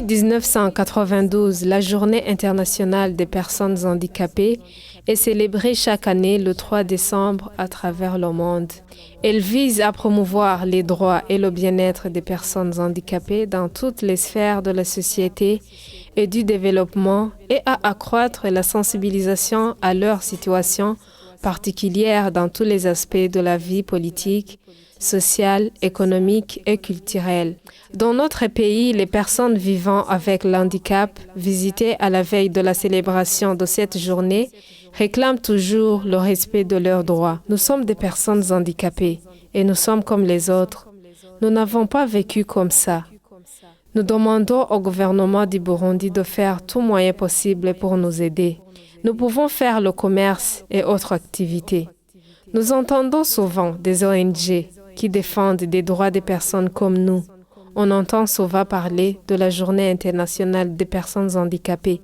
1992, la Journée internationale des personnes handicapées est célébrée chaque année le 3 décembre à travers le monde. Elle vise à promouvoir les droits et le bien-être des personnes handicapées dans toutes les sphères de la société et du développement et à accroître la sensibilisation à leur situation particulière dans tous les aspects de la vie politique, sociale, économique et culturelle. Dans notre pays, les personnes vivant avec le handicap, visitées à la veille de la célébration de cette journée, réclament toujours le respect de leurs droits. Nous sommes des personnes handicapées et nous sommes comme les autres. Nous n'avons pas vécu comme ça. Nous demandons au gouvernement du Burundi de faire tout moyen possible pour nous aider. Nous pouvons faire le commerce et autres activités. Nous entendons souvent des ONG qui défendent des droits des personnes comme nous. On entend souvent parler de la Journée internationale des personnes handicapées,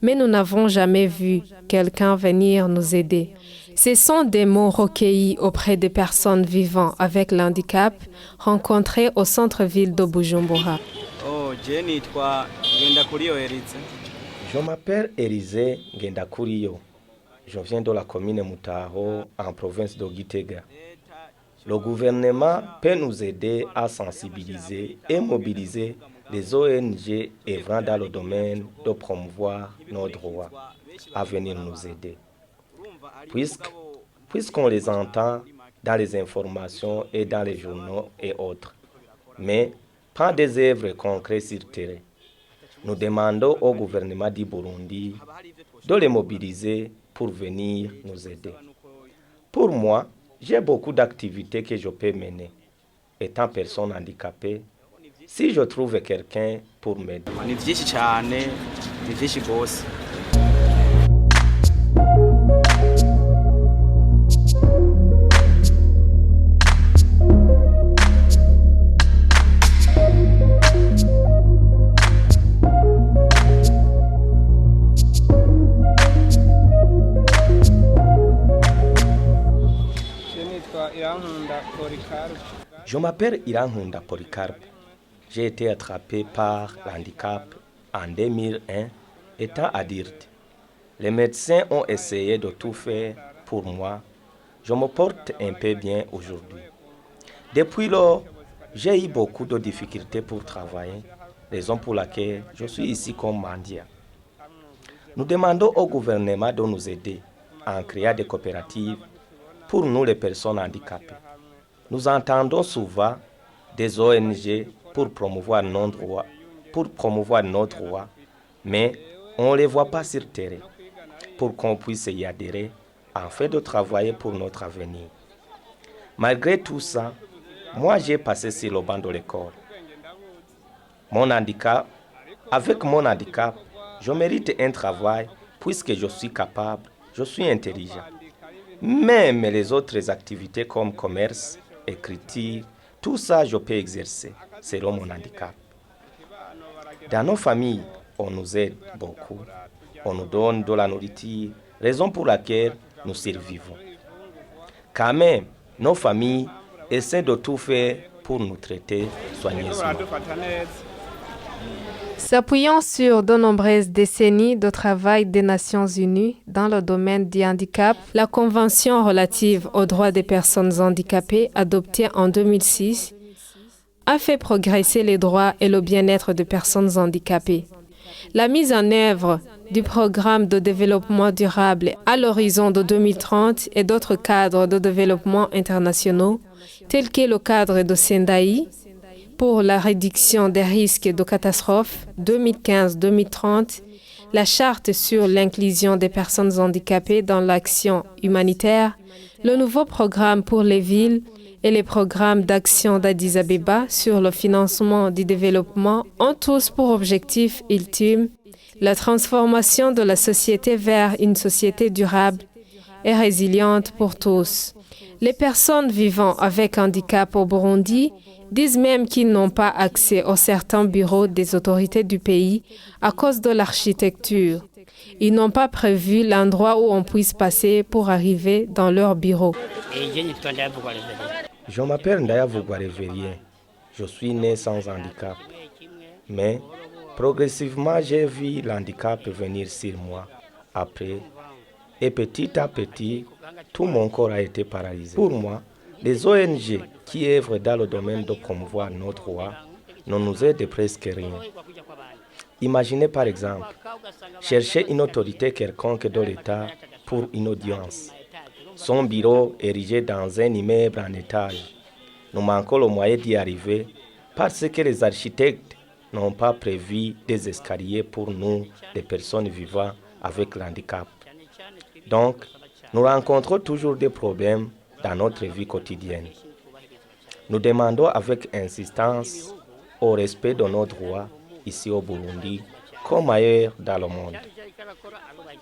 mais nous n'avons jamais vu quelqu'un venir nous aider. Ce sont des mots recueillis auprès des personnes vivant avec le handicap rencontrées au centre-ville de Bujumbura. Je m'appelle Élisée Ngendakuriyo. Je viens de la commune Mutaho, en province de Gitega. Le gouvernement peut nous aider à sensibiliser et mobiliser les ONG œuvrant dans le domaine de promouvoir nos droits à venir nous aider. Puisqu'on les entend dans les informations et dans les journaux et autres, mais pas des œuvres concrètes sur terrain. Nous demandons au gouvernement du Burundi de les mobiliser pour venir nous aider. Pour moi, j'ai beaucoup d'activités que je peux mener. Étant personne handicapée, si je trouve quelqu'un pour m'aider. Je m'appelle Irankunda Polycarpe. J'ai été attrapé par l'handicap en 2001, étant adulte. Les médecins ont essayé de tout faire pour moi. Je me porte un peu bien aujourd'hui. Depuis lors, j'ai eu beaucoup de difficultés pour travailler, raison pour laquelle je suis ici comme mendiant. Nous demandons au gouvernement de nous aider en créant des coopératives pour nous les personnes handicapées. Nous entendons souvent des ONG pour promouvoir nos droits, mais on ne les voit pas sur terrain pour qu'on puisse y adhérer afin de travailler pour notre avenir. Malgré tout ça, moi j'ai passé sur le banc de l'école. Avec mon handicap, je mérite un travail puisque je suis capable, je suis intelligent. Même les autres activités comme commerce, écriture, tout ça je peux exercer selon mon handicap. Dans nos familles, on nous aide beaucoup. On nous donne de la nourriture, raison pour laquelle nous survivons. Quand même, nos familles essaient de tout faire pour nous traiter soigneusement. S'appuyant sur de nombreuses décennies de travail des Nations Unies dans le domaine du handicap, la Convention relative aux droits des personnes handicapées, adoptée en 2006, a fait progresser les droits et le bien-être des personnes handicapées. La mise en œuvre du programme de développement durable à l'horizon de 2030 et d'autres cadres de développement internationaux, tels que le cadre de Sendai, pour la réduction des risques de catastrophes 2015-2030, la charte sur l'inclusion des personnes handicapées dans l'action humanitaire, le nouveau programme pour les villes et les programmes d'action d'Addis Abeba sur le financement du développement ont tous pour objectif ultime la transformation de la société vers une société durable et résiliente pour tous. Les personnes vivant avec handicap au Burundi disent même qu'ils n'ont pas accès aux certains bureaux des autorités du pays à cause de l'architecture. Ils n'ont pas prévu l'endroit où on puisse passer pour arriver dans leur bureau. Je m'appelle Ndaya Vugwa Révérien. Je suis né sans handicap. Mais Progressivement, j'ai vu l'handicap venir sur moi après, et petit à petit, tout mon corps a été paralysé. Pour moi, les ONG qui œuvrent dans le domaine de promouvoir nos droits ne nous aident presque rien. Imaginez par exemple, chercher une autorité quelconque de l'État pour une audience. Son bureau érigé dans un immeuble en étage. Nous manquons le moyen d'y arriver parce que les architectes n'ont pas prévu des escaliers pour nous, les personnes vivant avec l'handicap. Donc, nous rencontrons toujours des problèmes dans notre vie quotidienne. Nous demandons avec insistance au respect de nos droits ici au Burundi, comme ailleurs dans le monde.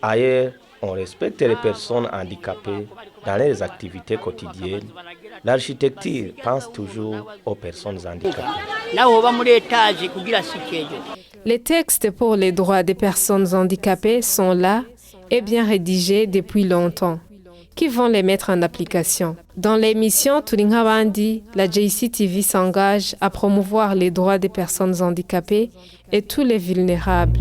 Ailleurs, on respecte les personnes handicapées dans les activités quotidiennes. L'architecture pense toujours aux personnes handicapées. Les textes pour les droits des personnes handicapées sont là et bien rédigés depuis longtemps. Qui vont les mettre en application? Dans l'émission Turingabandi, la JCTV s'engage à promouvoir les droits des personnes handicapées et tous les vulnérables.